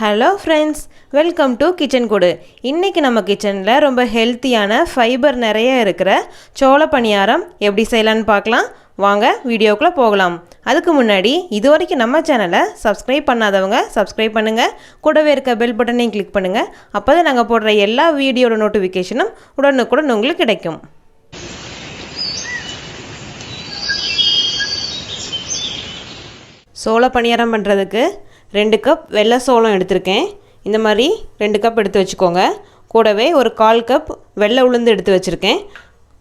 Hello friends, welcome to kitchen கூடு. இன்றைக்கி நம்ம கிச்சனில் ரொம்ப ஹெல்த்தியான ஃபைபர் நிறைய இருக்கிற சோள பணியாரம் எப்படி செய்யலான்னு பார்க்கலாம். வாங்க வீடியோக்குள்ளே போகலாம். அதுக்கு முன்னாடி இது வரைக்கும் நம்ம சேனலை சப்ஸ்கிரைப் பண்ணாதவங்க சப்ஸ்கிரைப் பண்ணுங்கள். கூடவே இருக்க பெல் பட்டனையும் கிளிக் பண்ணுங்கள். அப்போ தான் நாங்கள் போடுற எல்லா வீடியோட நோட்டிஃபிகேஷனும் உடனுக்குடன் உங்களுக்கு கிடைக்கும். சோள பணியாரம் பண்ணுறதுக்கு 2 கப் வெள்ளை சோளம் எடுத்திருக்கேன். இந்த மாதிரி 2 கப் எடுத்து வச்சுக்கோங்க. கூடவே ஒரு 1/4 கப் வெள்ளை உளுந்து எடுத்து வச்சுருக்கேன்.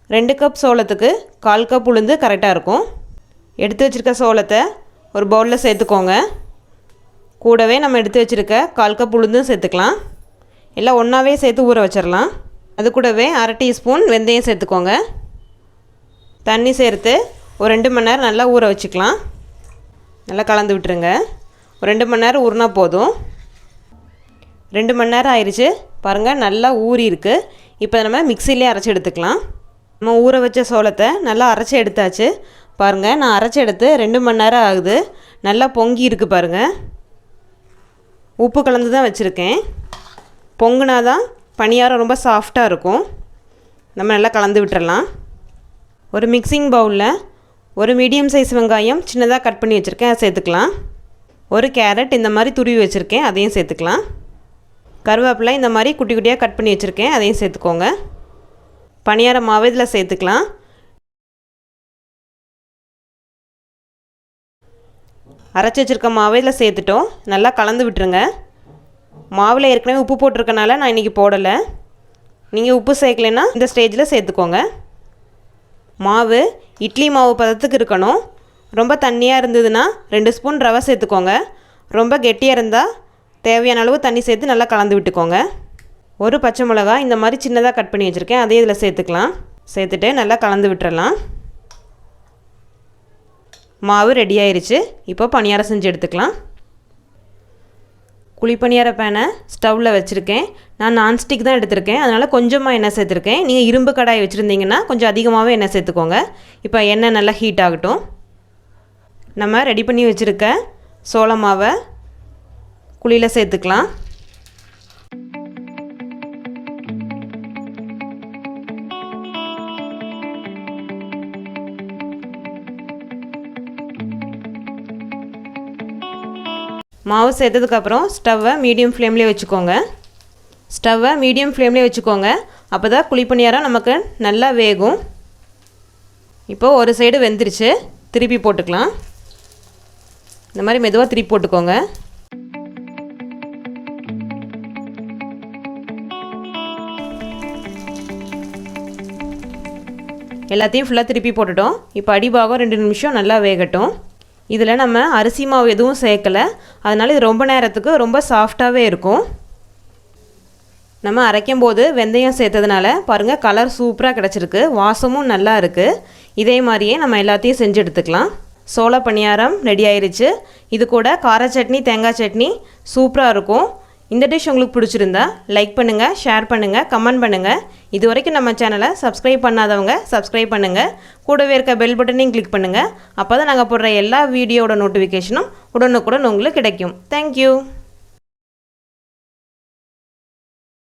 2 கப் சோளத்துக்கு 1/4 கப் உளுந்து கரெக்டாக இருக்கும். எடுத்து வச்சுருக்க சோளத்தை ஒரு பவுலில் சேர்த்துக்கோங்க. கூடவே நம்ம எடுத்து வச்சுருக்க 1/4 கப் உளுந்தும் சேர்த்துக்கலாம். எல்லாம் ஒன்றாவே சேர்த்து ஊற வச்சிடலாம். அது கூடவே 1/2 டீஸ்பூன் வெந்தயம் சேர்த்துக்கோங்க. தண்ணி சேர்த்து ஒரு 2 மணி நேரம் நல்லா ஊற வச்சுக்கலாம். நல்லா கலந்து விட்டுருங்க. ஒரு 2 மணி நேரம் ஊறினா போதும். 2 மணி நேரம் ஆயிடுச்சு பாருங்கள், நல்லா ஊறி இருக்குது. இப்போ நம்ம மிக்சிலே அரைச்சி எடுத்துக்கலாம். நம்ம ஊற வச்ச சோளத்தை நல்லா அரைச்சி எடுத்தாச்சு. பாருங்கள், நான் அரைச்சி எடுத்து 2 மணி நேரம் ஆகுது. நல்லா பொங்கி இருக்குது பாருங்கள். உப்பு கலந்து தான் வச்சுருக்கேன். பொங்குனா தான் பணியாரம் ரொம்ப சாஃப்டாக இருக்கும். நம்ம நல்லா கலந்து விட்டுறலாம். ஒரு மிக்சிங் பவுலில் ஒரு மீடியம் சைஸ் வெங்காயம் சின்னதாக கட் பண்ணி வச்சுருக்கேன், அதை சேர்த்துக்கலாம். ஒரு கேரட் இந்த மாதிரி துருவி வச்சுருக்கேன், அதையும் சேர்த்துக்கலாம். கருவேப்பிலை இந்த மாதிரி குட்டி குட்டியாக கட் பண்ணி வச்சுருக்கேன், அதையும் சேர்த்துக்கோங்க. பணியார மாவு இதில் சேர்த்துக்கலாம். அரைச்சி வச்சுருக்க மாவு இதில் சேர்த்துட்டோம். நல்லா கலந்து விட்டுருங்க. மாவில் ஏற்கனவே உப்பு போட்டிருக்கனால நான் இன்றைக்கி போடலை. நீங்கள் உப்பு சேர்க்கலைன்னா இந்த ஸ்டேஜில் சேர்த்துக்கோங்க. மாவு இட்லி மாவு பதத்துக்கு இருக்கணும். ரொம்ப தண்ணியாக இருந்ததுன்னா 2 ஸ்பூன் ரவை சேர்த்துக்கோங்க. ரொம்ப கெட்டியாக இருந்தால் தேவையான அளவு தண்ணி சேர்த்து நல்லா கலந்து விட்டுக்கோங்க. ஒரு பச்சை மிளகா இந்த மாதிரி சின்னதாக கட் பண்ணி வச்சுருக்கேன், அதையும் இதில் சேர்த்துக்கலாம். சேர்த்துட்டு நல்லா கலந்து விட்டுறலாம். மாவு ரெடி ஆயிடுச்சு. இப்போ பணியாரம் செஞ்சு எடுத்துக்கலாம். குழிப்பணியார பேனை ஸ்டவ்வில் வச்சுருக்கேன். நான் நான்ஸ்டிக் தான் எடுத்திருக்கேன், அதனால் கொஞ்சமாக எண்ணெய் சேர்த்துருக்கேன். நீங்கள் இரும்பு கடாய் வச்சுருந்தீங்கன்னா கொஞ்சம் அதிகமாகவே எண்ணெய் சேர்த்துக்கோங்க. இப்போ எண்ணெய் நல்லா ஹீட் ஆகட்டும். நம்ம ரெடி பண்ணி வச்சுருக்க சோள மாவை குழியில் சேர்த்துக்கலாம். மாவு சேர்த்ததுக்கப்புறம் ஸ்டவ்வை மீடியம் ஃப்ளேம்லேயே வச்சுக்கோங்க. அப்போ தான் குழிப்பணியாரம் நமக்கு நல்லா வேகும். இப்போது ஒரு சைடு வெந்துருச்சு, திருப்பி போட்டுக்கலாம். இந்த மாதிரி மெதுவாக திருப்பி போட்டுக்கோங்க. எல்லாத்தையும் ஃபுல்லாக திருப்பி போட்டுட்டோம். இப்போ அடிபாகம் 2 நிமிஷம் நல்லா வேகட்டும். இதில் நம்ம அரிசி மாவு எதுவும் சேர்க்கலை, அதனால் இது ரொம்ப நேரத்துக்கு ரொம்ப சாஃப்டாகவே இருக்கும். நம்ம அரைக்கும் போது வெந்தயம் சேர்த்ததுனால பாருங்கள், கலர் சூப்பராக கிடச்சிருக்கு, வாசமும் நல்லா இருக்குது. இதே மாதிரியே நம்ம எல்லாத்தையும் செஞ்சு எடுத்துக்கலாம். சோள பணியாரம் ரெடி ஆயிடுச்சு. இது கூட கார சட்னி, தேங்காய் சட்னி சூப்பராக இருக்கும். இந்த டிஷ் உங்களுக்கு பிடிச்சிருந்தா லைக் பண்ணுங்கள், ஷேர் பண்ணுங்கள், கமெண்ட் பண்ணுங்கள். இது வரைக்கும் நம்ம சேனலை சப்ஸ்கிரைப் பண்ணாதவங்க சப்ஸ்கிரைப் பண்ணுங்கள். கூடவே இருக்க பெல் பட்டனையும் கிளிக் பண்ணுங்கள். அப்போ தான் நாங்கள் போடுற எல்லா வீடியோட நோட்டிஃபிகேஷனும் உடனுக்குடன் உங்களுக்கு கிடைக்கும். தேங்க்யூ.